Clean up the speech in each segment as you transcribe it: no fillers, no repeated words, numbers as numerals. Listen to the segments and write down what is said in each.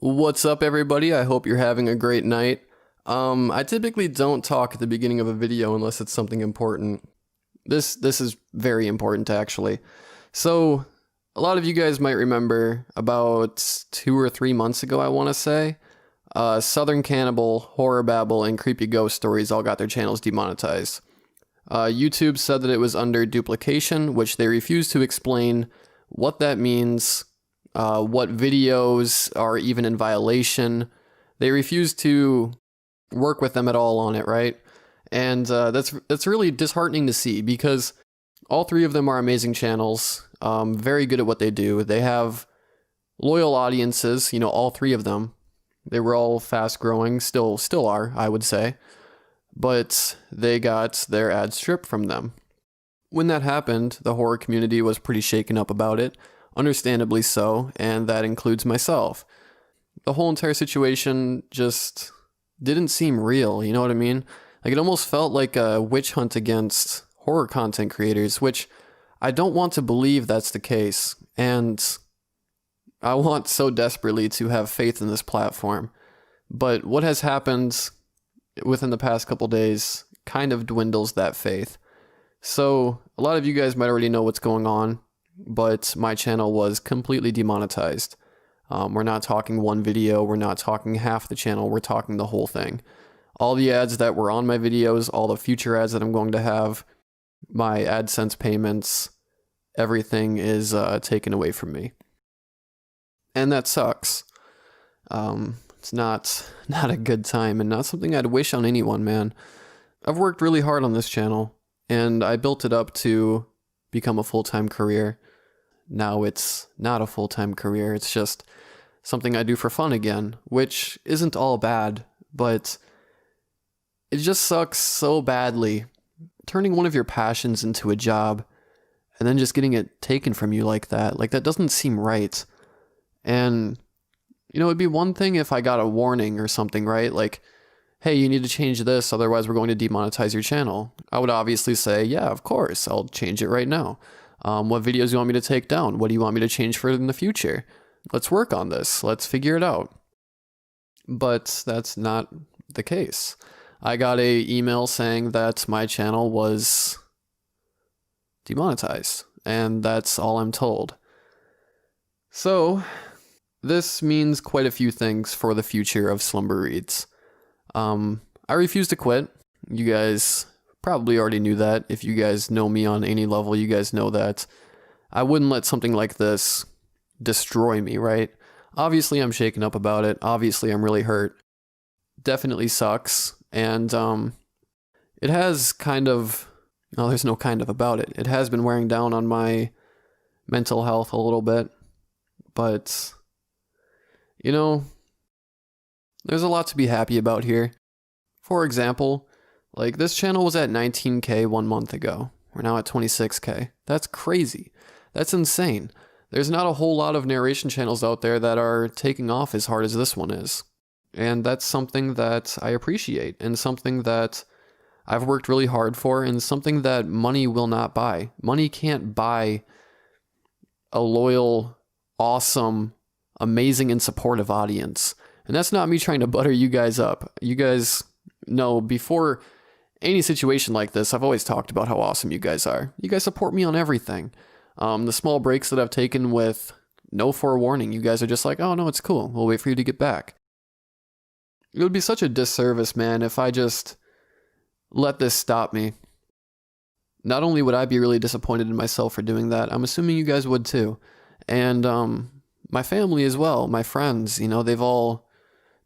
What's up, everybody? I hope you're having a great night. I typically don't talk at the beginning of a video unless it's something important. This is very important, actually. So, a lot of you guys might remember about 2 or 3 months ago, I want to say, Southern Cannibal, Horror Babble, and Creepy Ghost Stories all got their channels demonetized. YouTube said that it was under duplication, which they refused to explain what that means, what videos are even in violation. They refused to work with them at all on it, right? And that's really disheartening to see, because all 3 of them are amazing channels, very good at what they do. They have loyal audiences, you know, all 3 of them. They were all fast growing, still are, I would say. But they got their ads stripped from them. When that happened, the horror community was pretty shaken up about it, understandably so, and that includes myself. The whole entire situation just didn't seem real, you know what I mean? Like, it almost felt like a witch hunt against horror content creators, which I don't want to believe that's the case, and I want so desperately to have faith in this platform. But what has happened within the past couple days kind of dwindles that faith. So, a lot of you guys might already know what's going on, but my channel was completely demonetized. We're not talking one video, we're not talking half the channel, we're talking the whole thing. All the ads that were on my videos, all the future ads that I'm going to have, my AdSense payments, everything is taken away from me. And that sucks. It's not a good time, and not something I'd wish on anyone, man. I've worked really hard on this channel, and I built it up to become a full-time career. Now it's not a full-time career, it's just something I do for fun again, which isn't all bad, but it just sucks so badly. Turning one of your passions into a job, and then just getting it taken from you like that doesn't seem right. And, you know, it'd be one thing if I got a warning or something, right? Like, hey, you need to change this, otherwise we're going to demonetize your channel. I would obviously say, yeah, of course, I'll change it right now. What videos do you want me to take down? What do you want me to change for in the future? Let's work on this. Let's figure it out. But that's not the case. I got a email saying that my channel was demonetized, and that's all I'm told. So, this means quite a few things for the future of Slumber Reads. I refuse to quit. You guys probably already knew that. If you guys know me on any level, you guys know that I wouldn't let something like this destroy me, right? Obviously, I'm shaken up about it. Obviously, I'm really hurt. Definitely sucks. And it has kind of... No, there's no kind of about it. It has been wearing down on my mental health a little bit. But, you know, there's a lot to be happy about here. For example, like, this channel was at 19K 1 month ago. We're now at 26K. That's crazy. That's insane. There's not a whole lot of narration channels out there that are taking off as hard as this one is. And that's something that I appreciate, and something that I've worked really hard for, and something that money will not buy. Money can't buy a loyal, awesome, amazing, and supportive audience. And that's not me trying to butter you guys up. You guys know, before any situation like this, I've always talked about how awesome you guys are. You guys support me on everything. The small breaks that I've taken with no forewarning, you guys are just like, oh no, it's cool, we'll wait for you to get back. It would be such a disservice, man, if I just let this stop me. Not only would I be really disappointed in myself for doing that, I'm assuming you guys would too. And my family as well, my friends, you know, they've all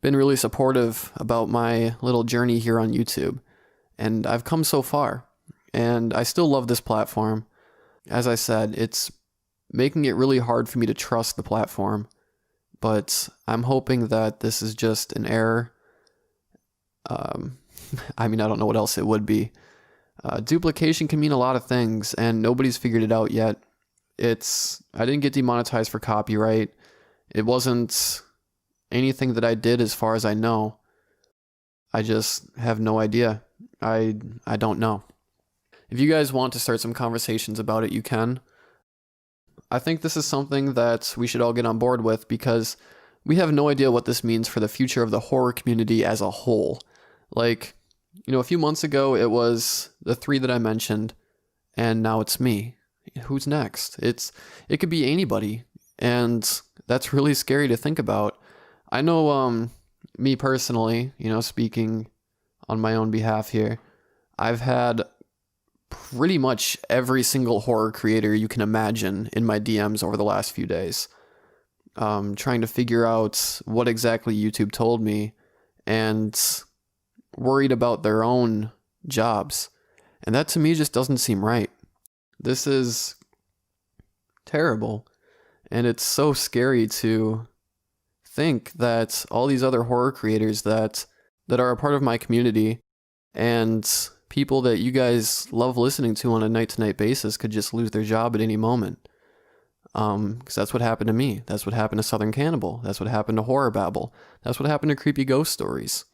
been really supportive about my little journey here on YouTube. And I've come so far, and I still love this platform. As I said, it's making it really hard for me to trust the platform, but I'm hoping that this is just an error. I mean, I don't know what else it would be. Duplication can mean a lot of things, and nobody's figured it out yet. I didn't get demonetized for copyright. It wasn't anything that I did as far as I know. I just have no idea. I don't know. If you guys want to start some conversations about it, you can. I think this is something that we should all get on board with, because we have no idea what this means for the future of the horror community as a whole. Like, a few months ago, it was the 3 that I mentioned, and now it's me. Who's next? It could be anybody, and that's really scary to think about. I know, me personally, speaking on my own behalf here, I've had pretty much every single horror creator you can imagine in my DMs over the last few days, trying to figure out what exactly YouTube told me, and worried about their own jobs. And that to me just doesn't seem right. This is terrible. And it's so scary to think that all these other horror creators that are a part of my community and people that you guys love listening to on a night-to-night basis could just lose their job at any moment. Because that's what happened to me. That's what happened to Southern Cannibal. That's what happened to Horror Babble. That's what happened to Creepy Ghost Stories.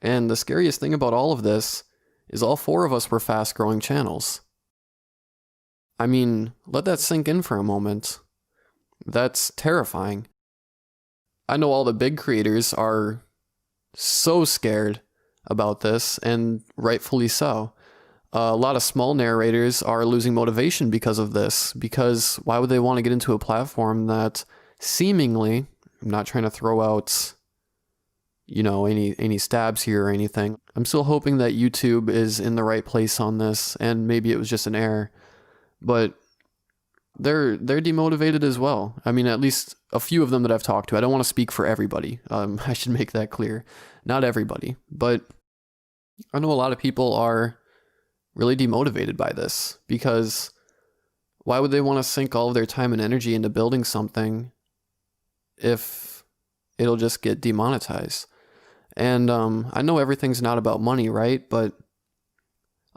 And the scariest thing about all of this is all 4 of us were fast-growing channels. I mean, let that sink in for a moment. That's terrifying. I know all the big creators are so scared about this, and rightfully so. A lot of small narrators are losing motivation because of this, because why would they want to get into a platform that seemingly, I'm not trying to throw out, any stabs here or anything. I'm still hoping that YouTube is in the right place on this, and maybe it was just an error, but they're demotivated as well. I mean, at least a few of them that I've talked to. I don't want to speak for everybody. I should make that clear. Not everybody, but I know a lot of people are really demotivated by this, because why would they want to sink all of their time and energy into building something if it'll just get demonetized? And I know everything's not about money, right? But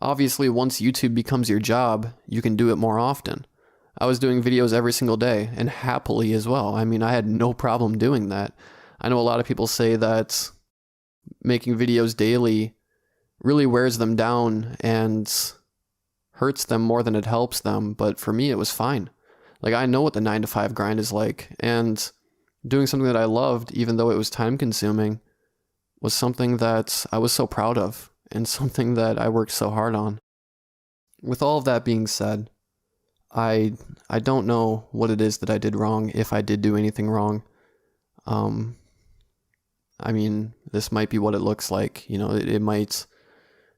obviously once YouTube becomes your job, you can do it more often. I was doing videos every single day, and happily as well. I mean, I had no problem doing that. I know a lot of people say that making videos daily really wears them down and hurts them more than it helps them, but for me it was fine. Like, I know what the 9-to-5 grind is like, and doing something that I loved, even though it was time consuming, was something that I was so proud of, and something that I worked so hard on. With all of that being said, I don't know what it is that I did wrong, if I did do anything wrong. I mean, this might be what it looks like. It might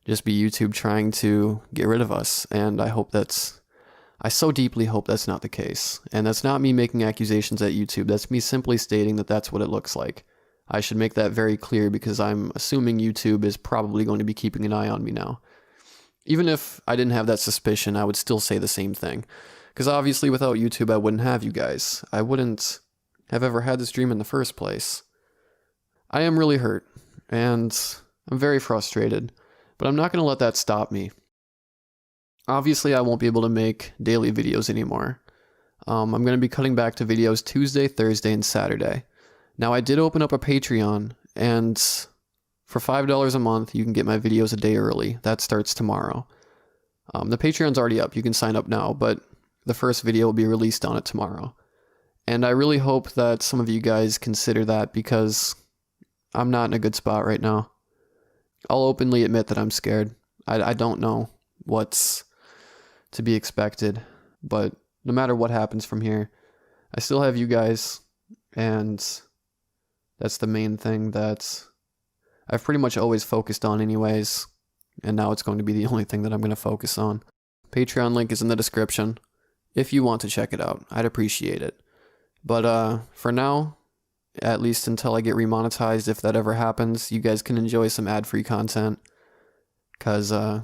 just be YouTube trying to get rid of us, and I so deeply hope that's not the case. And that's not me making accusations at YouTube, that's me simply stating that that's what it looks like. I should make that very clear, because I'm assuming YouTube is probably going to be keeping an eye on me now. Even if I didn't have that suspicion, I would still say the same thing. Because obviously without YouTube, I wouldn't have you guys. I wouldn't have ever had this dream in the first place. I am really hurt, and I'm very frustrated, but I'm not going to let that stop me. Obviously, I won't be able to make daily videos anymore. I'm going to be cutting back to videos Tuesday, Thursday, and Saturday. Now, I did open up a Patreon, and for $5 a month, you can get my videos a day early. That starts tomorrow. The Patreon's already up. You can sign up now, but the first video will be released on it tomorrow. And I really hope that some of you guys consider that, because I'm not in a good spot right now. I'll openly admit that I'm scared. I don't know what's to be expected, but no matter what happens from here, I still have you guys, and that's the main thing that I've pretty much always focused on anyways, and now it's going to be the only thing that I'm going to focus on. Patreon link is in the description if you want to check it out. I'd appreciate it. But for now, at least until I get remonetized, if that ever happens, you guys can enjoy some ad-free content, because I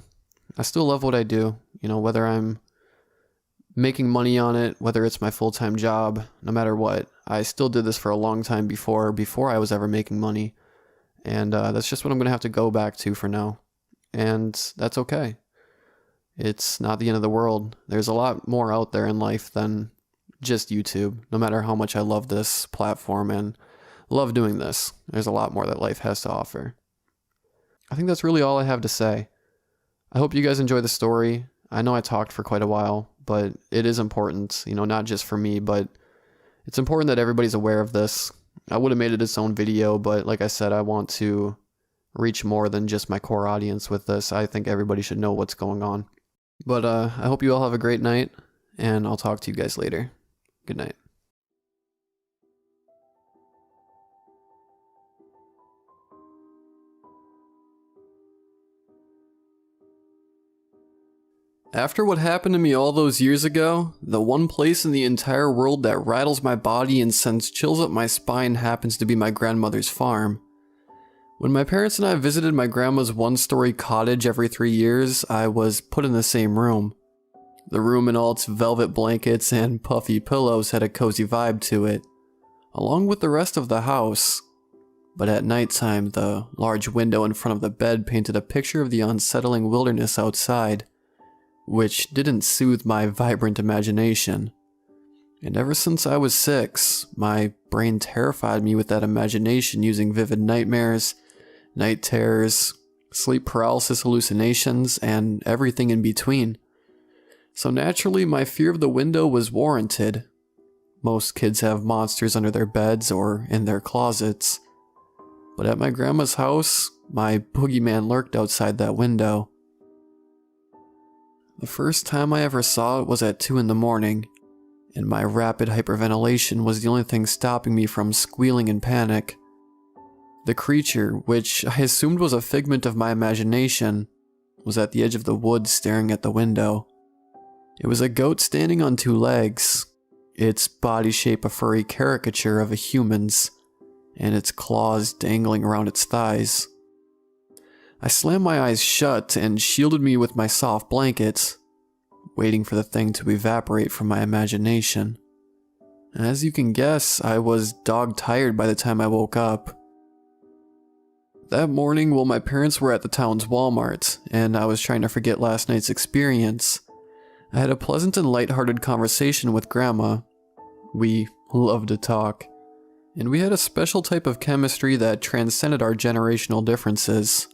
still love what I do. Whether I'm making money on it, whether it's my full-time job, no matter what, I still did this for a long time before I was ever making money, and that's just what I'm going to have to go back to for now, and that's okay. It's not the end of the world. There's a lot more out there in life than just YouTube. No matter how much I love this platform and love doing this, there's a lot more that life has to offer. I think that's really all I have to say. I hope you guys enjoy the story. I know I talked for quite a while, but it is important, not just for me, but it's important that everybody's aware of this. I would have made it its own video, but like I said, I want to reach more than just my core audience with this. I think everybody should know what's going on. But I hope you all have a great night, and I'll talk to you guys later. Good night. After what happened to me all those years ago, the one place in the entire world that rattles my body and sends chills up my spine happens to be my grandmother's farm. When my parents and I visited my grandma's one-story cottage every 3 years, I was put in the same room. The room and all its velvet blankets and puffy pillows had a cozy vibe to it, along with the rest of the house. But at nighttime, the large window in front of the bed painted a picture of the unsettling wilderness outside, which didn't soothe my vibrant imagination. And ever since I was 6, my brain terrified me with that imagination using vivid nightmares, night terrors, sleep paralysis hallucinations, and everything in between. So naturally, my fear of the window was warranted. Most kids have monsters under their beds or in their closets. But at my grandma's house, my boogeyman lurked outside that window. The first time I ever saw it was at 2 in the morning, and my rapid hyperventilation was the only thing stopping me from squealing in panic. The creature, which I assumed was a figment of my imagination, was at the edge of the woods staring at the window. It was a goat standing on 2 legs, its body shape a furry caricature of a human's, and its claws dangling around its thighs. I slammed my eyes shut and shielded me with my soft blanket, waiting for the thing to evaporate from my imagination. As you can guess, I was dog-tired by the time I woke up. That morning, while my parents were at the town's Walmart, and I was trying to forget last night's experience, I had a pleasant and lighthearted conversation with Grandma. We loved to talk, and we had a special type of chemistry that transcended our generational differences.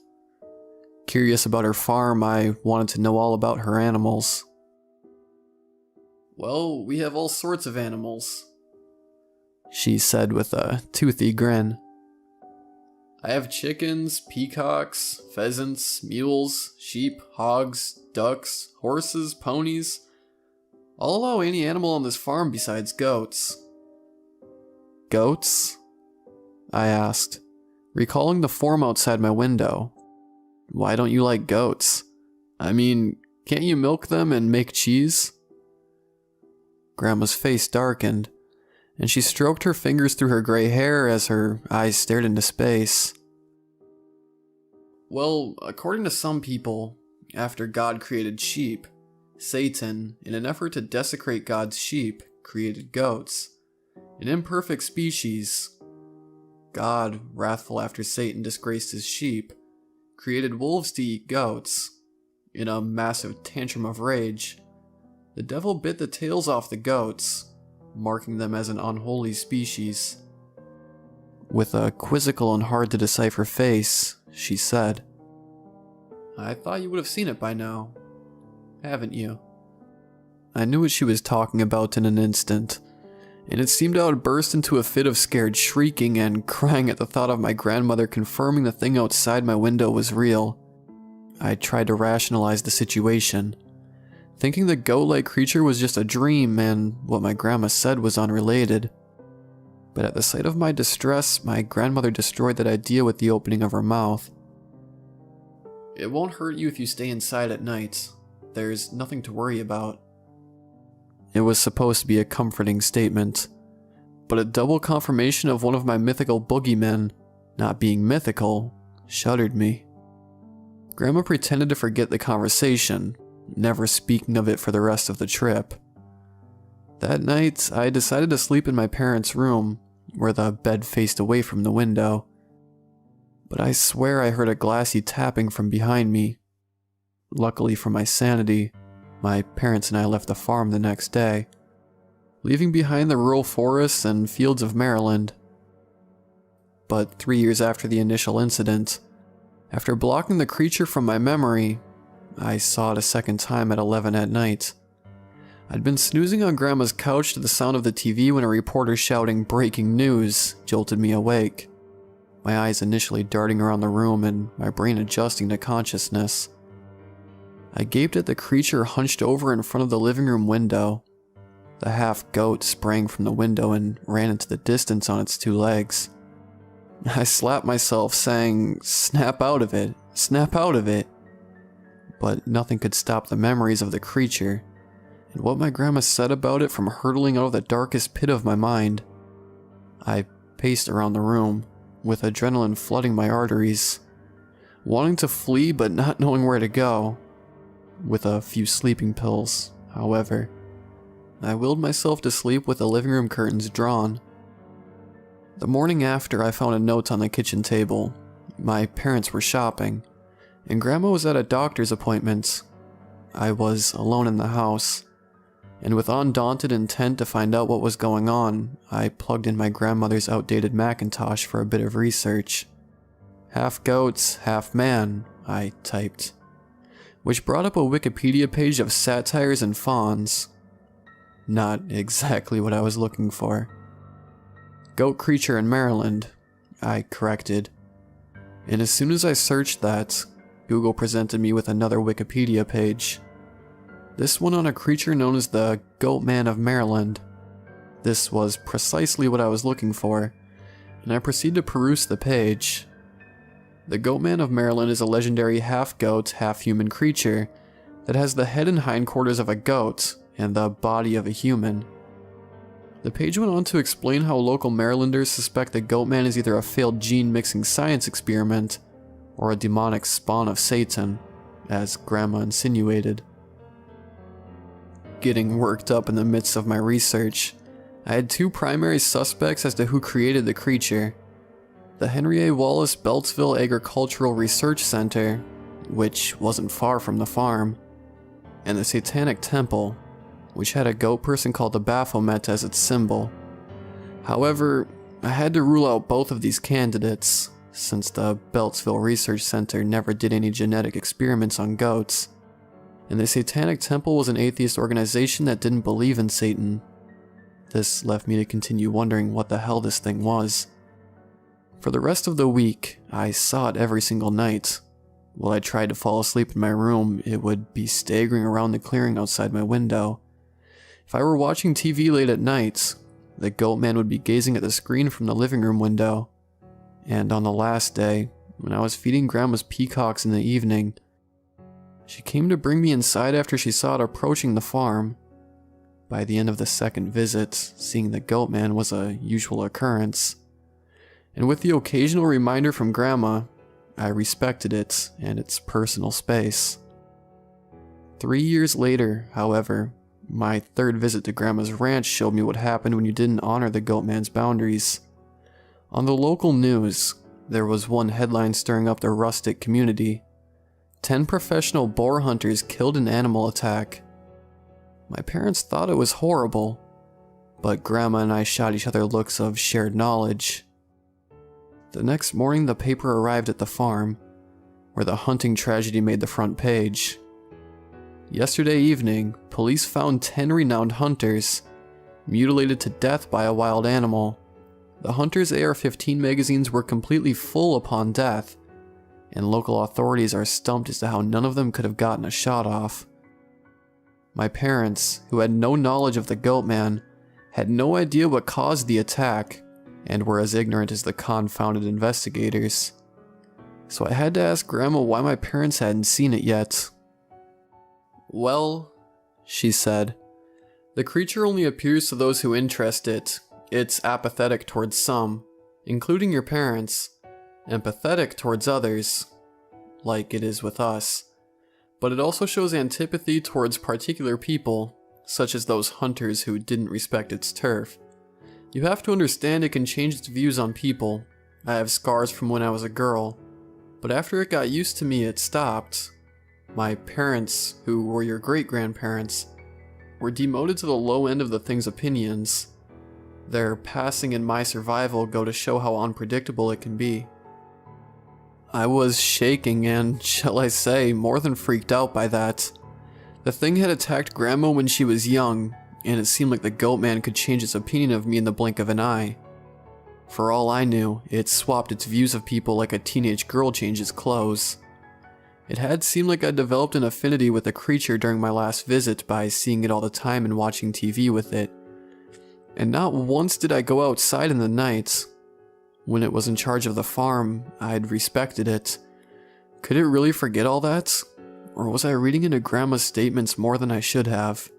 Curious about her farm, I wanted to know all about her animals. "Well, we have all sorts of animals," she said with a toothy grin. "I have chickens, peacocks, pheasants, mules, sheep, hogs, ducks, horses, ponies. I'll allow any animal on this farm besides goats." "Goats?" I asked, recalling the form outside my window. "Why don't you like goats? I mean, can't you milk them and make cheese?" Grandma's face darkened, and she stroked her fingers through her gray hair as her eyes stared into space. "Well, according to some people, after God created sheep, Satan, in an effort to desecrate God's sheep, created goats, an imperfect species. God, wrathful after Satan disgraced his sheep, created wolves to eat goats. In a massive tantrum of rage, the devil bit the tails off the goats, marking them as an unholy species." With a quizzical and hard-to-decipher face, she said, "I thought you would have seen it by now. Haven't you?" I knew what she was talking about in an instant, and it seemed I would burst into a fit of scared shrieking and crying at the thought of my grandmother confirming the thing outside my window was real. I tried to rationalize the situation, thinking the goat-like creature was just a dream and what my grandma said was unrelated. But at the sight of my distress, my grandmother destroyed that idea with the opening of her mouth. "It won't hurt you if you stay inside at night. There's nothing to worry about." It was supposed to be a comforting statement, but a double confirmation of one of my mythical boogeymen not being mythical shuddered me. Grandma pretended to forget the conversation, never speaking of it for the rest of the trip. That night, I decided to sleep in my parents' room, where the bed faced away from the window. But I swear I heard a glassy tapping from behind me. Luckily for my sanity, my parents and I left the farm the next day, leaving behind the rural forests and fields of Maryland. But 3 years after the initial incident, after blocking the creature from my memory, I saw it a second time at 11 at night. I'd been snoozing on Grandma's couch to the sound of the TV when a reporter shouting "breaking news" jolted me awake, my eyes initially darting around the room and my brain adjusting to consciousness. I gaped at the creature hunched over in front of the living room window. The half-goat sprang from the window and ran into the distance on its 2 legs. I slapped myself, saying, "Snap out of it, snap out of it." But nothing could stop the memories of the creature, and what my grandma said about it from hurtling out of the darkest pit of my mind. I paced around the room, with adrenaline flooding my arteries, wanting to flee but not knowing where to go. With a few sleeping pills, however, I willed myself to sleep with the living room curtains drawn. The morning after, I found a note on the kitchen table. My parents were shopping, and Grandma was at a doctor's appointment. I was alone in the house, and with undaunted intent to find out what was going on, I plugged in my grandmother's outdated Macintosh for a bit of research. "Half goats, half man," I typed, which brought up a Wikipedia page of satires and fawns. Not exactly what I was looking for. "Goat creature in Maryland," I corrected. And as soon as I searched that, Google presented me with another Wikipedia page. This one on a creature known as the Goatman of Maryland. This was precisely what I was looking for, and I proceeded to peruse the page. The Goatman of Maryland is a legendary half-goat, half-human creature that has the head and hindquarters of a goat and the body of a human. The page went on to explain how local Marylanders suspect the Goatman is either a failed gene-mixing science experiment or a demonic spawn of Satan, as Grandma insinuated. Getting worked up in the midst of my research, I had 2 primary suspects as to who created the creature: the Henry A. Wallace Beltsville Agricultural Research Center, which wasn't far from the farm, and the Satanic Temple, which had a goat person called the Baphomet as its symbol. However, I had to rule out both of these candidates, since the Beltsville Research Center never did any genetic experiments on goats, and the Satanic Temple was an atheist organization that didn't believe in Satan. This left me to continue wondering what the hell this thing was. For the rest of the week, I saw it every single night. While I tried to fall asleep in my room, it would be staggering around the clearing outside my window. If I were watching TV late at night, the Goatman would be gazing at the screen from the living room window. And on the last day, when I was feeding Grandma's peacocks in the evening, she came to bring me inside after she saw it approaching the farm. By the end of the second visit, seeing the Goatman was a usual occurrence. And with the occasional reminder from Grandma, I respected it and its personal space. 3 years later, however, my third visit to Grandma's ranch showed me what happened when you didn't honor the Goatman's boundaries. On the local news, there was one headline stirring up the rustic community: 10 professional boar hunters killed in animal attack. My parents thought it was horrible, but Grandma and I shot each other looks of shared knowledge. The next morning, the paper arrived at the farm, where the hunting tragedy made the front page. Yesterday evening, police found 10 renowned hunters, mutilated to death by a wild animal. The hunters' AR-15 magazines were completely full upon death, and local authorities are stumped as to how none of them could have gotten a shot off. My parents, who had no knowledge of the Goatman, had no idea what caused the attack, and were as ignorant as the confounded investigators. So I had to ask Grandma why my parents hadn't seen it yet. "Well," she said, "the creature only appears to those who interest it. It's apathetic towards some, including your parents, empathetic towards others, like it is with us. But it also shows antipathy towards particular people, such as those hunters who didn't respect its turf. You have to understand it can change its views on people. I have scars from when I was a girl, but after it got used to me, it stopped. My parents, who were your great-grandparents, were demoted to the low end of the thing's opinions. Their passing and my survival go to show how unpredictable it can be." I was shaking and, shall I say, more than freaked out by that. The thing had attacked Grandma when she was young, and it seemed like the Goatman could change its opinion of me in the blink of an eye. For all I knew, it swapped its views of people like a teenage girl changes clothes. It had seemed like I'd developed an affinity with the creature during my last visit by seeing it all the time and watching TV with it. And not once did I go outside in the night. When it was in charge of the farm, I'd respected it. Could it really forget all that? Or was I reading into Grandma's statements more than I should have?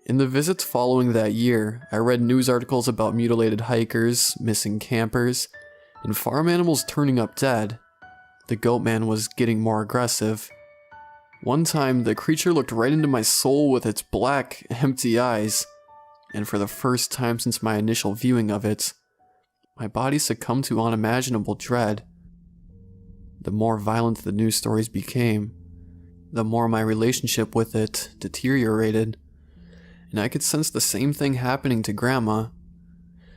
In the visits following that year, I read news articles about mutilated hikers, missing campers, and farm animals turning up dead. The Goatman was getting more aggressive. One time, the creature looked right into my soul with its black, empty eyes, and for the first time since my initial viewing of it, my body succumbed to unimaginable dread. The more violent the news stories became, the more my relationship with it deteriorated. And I could sense the same thing happening to Grandma.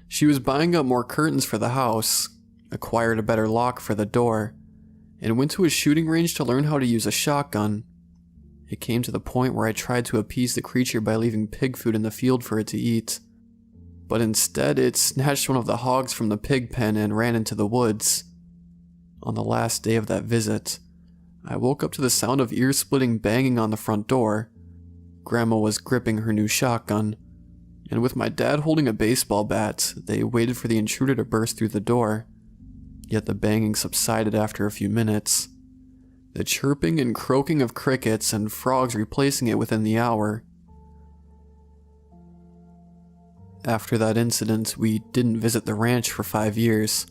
She was buying up more curtains for the house, acquired a better lock for the door, and went to a shooting range to learn how to use a shotgun. It came to the point where I tried to appease the creature by leaving pig food in the field for it to eat. But instead, it snatched one of the hogs from the pig pen and ran into the woods. On the last day of that visit, I woke up to the sound of ear-splitting banging on the front door. Grandma was gripping her new shotgun, and with my dad holding a baseball bat, they waited for the intruder to burst through the door. Yet the banging subsided after a few minutes, the chirping and croaking of crickets and frogs replacing it within the hour. After that incident, we didn't visit the ranch for 5 years,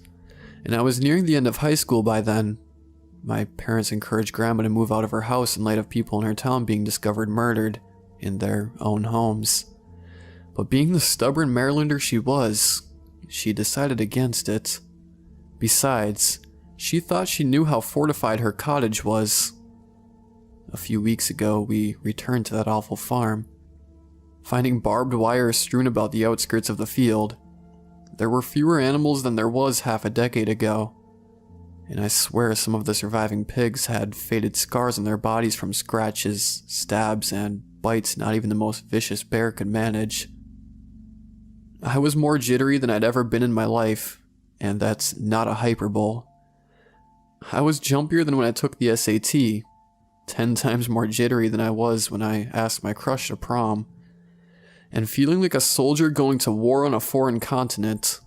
and I was nearing the end of high school by then. My parents encouraged Grandma to move out of her house in light of people in her town being discovered murdered in their own homes. But being the stubborn Marylander she was, she decided against it. Besides, she thought she knew how fortified her cottage was. A few weeks ago, we returned to that awful farm, finding barbed wire strewn about the outskirts of the field. There were fewer animals than there was half a decade ago, and I swear some of the surviving pigs had faded scars on their bodies from scratches, stabs, and bites not even the most vicious bear could manage. I was more jittery than I'd ever been in my life, and that's not a hyperbole. I was jumpier than when I took the SAT, 10 times more jittery than I was when I asked my crush to prom, and feeling like a soldier going to war on a foreign continent.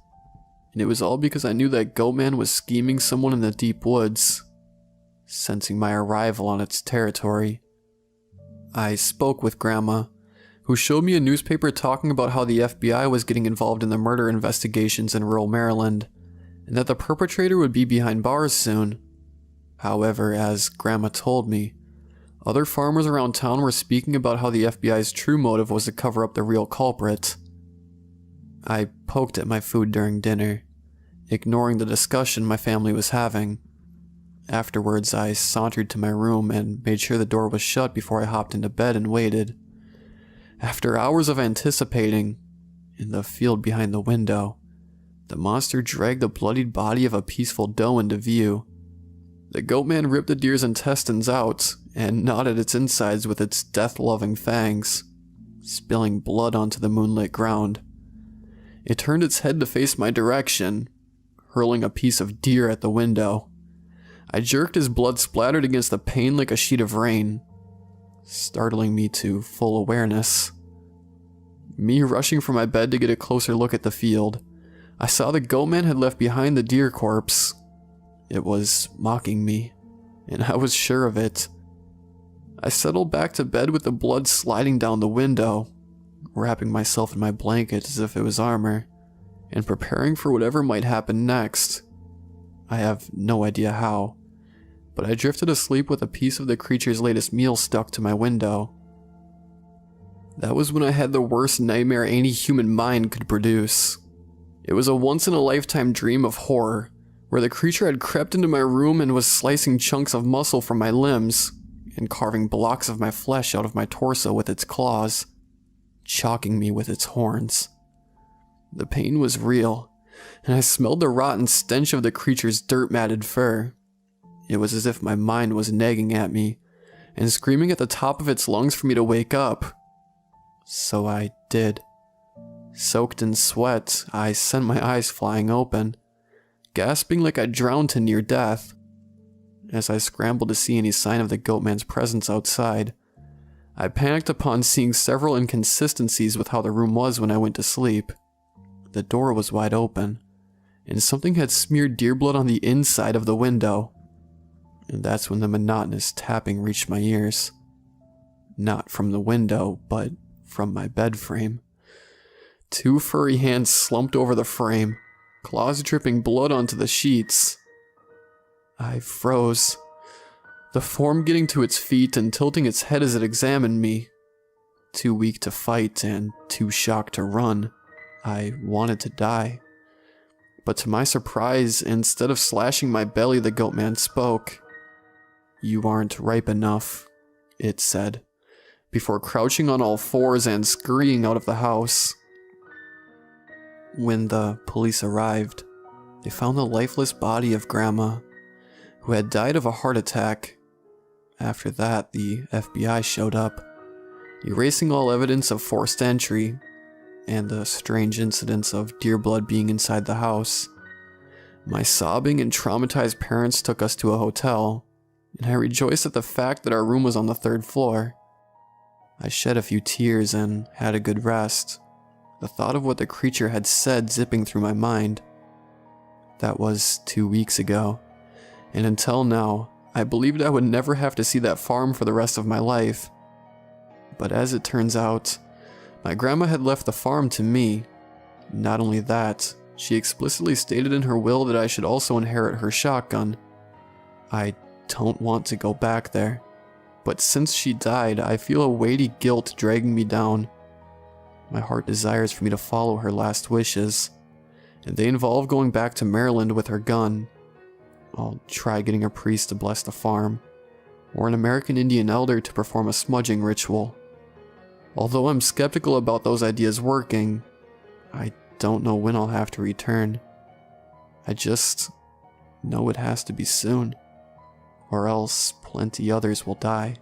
And it was all because I knew that Goatman was scheming someone in the deep woods, sensing my arrival on its territory. I spoke with Grandma, who showed me a newspaper talking about how the FBI was getting involved in the murder investigations in rural Maryland, and that the perpetrator would be behind bars soon. However, as Grandma told me, other farmers around town were speaking about how the FBI's true motive was to cover up the real culprit. I poked at my food during dinner, ignoring the discussion my family was having. Afterwards, I sauntered to my room and made sure the door was shut before I hopped into bed and waited. After hours of anticipating, in the field behind the window, the monster dragged the bloodied body of a peaceful doe into view. The Goatman ripped the deer's intestines out and gnawed at its insides with its death-loving fangs, spilling blood onto the moonlit ground. It turned its head to face my direction, hurling a piece of deer at the window. I jerked as blood splattered against the pane like a sheet of rain, startling me to full awareness. Me rushing from my bed to get a closer look at the field, I saw the Goatman had left behind the deer corpse. It was mocking me, and I was sure of it. I settled back to bed with the blood sliding down the window, wrapping myself in my blanket as if it was armor, and preparing for whatever might happen next. I have no idea how, but I drifted asleep with a piece of the creature's latest meal stuck to my window. That was when I had the worst nightmare any human mind could produce. It was a once-in-a-lifetime dream of horror, where the creature had crept into my room and was slicing chunks of muscle from my limbs, and carving blocks of my flesh out of my torso with its claws, chalking me with its horns. The pain was real, and I smelled the rotten stench of the creature's dirt-matted fur. It was as if my mind was nagging at me, and screaming at the top of its lungs for me to wake up. So I did. Soaked in sweat, I sent my eyes flying open, gasping like I drowned to near death. As I scrambled to see any sign of the Goatman's presence outside, I panicked upon seeing several inconsistencies with how the room was when I went to sleep. The door was wide open, and something had smeared deer blood on the inside of the window. And that's when the monotonous tapping reached my ears. Not from the window, but from my bed frame. 2 furry hands slumped over the frame, claws dripping blood onto the sheets. I froze, the form getting to its feet and tilting its head as it examined me. Too weak to fight and too shocked to run, I wanted to die. But to my surprise, instead of slashing my belly, the Goatman spoke. "You aren't ripe enough," it said, before crouching on all fours and scurrying out of the house. When the police arrived, they found the lifeless body of Grandma, who had died of a heart attack. After that, the FBI showed up, erasing all evidence of forced entry and the strange incidents of deer blood being inside the house. My sobbing and traumatized parents took us to a hotel, and I rejoiced at the fact that our room was on the 3rd floor. I shed a few tears and had a good rest, the thought of what the creature had said zipping through my mind. That was 2 weeks ago, and until now, I believed I would never have to see that farm for the rest of my life. But as it turns out, my grandma had left the farm to me. Not only that, she explicitly stated in her will that I should also inherit her shotgun. I don't want to go back there, but since she died, I feel a weighty guilt dragging me down. My heart desires for me to follow her last wishes, and they involve going back to Maryland with her gun. I'll try getting a priest to bless the farm, or an American Indian elder to perform a smudging ritual. Although I'm skeptical about those ideas working, I don't know when I'll have to return. I just know it has to be soon, or else plenty others will die.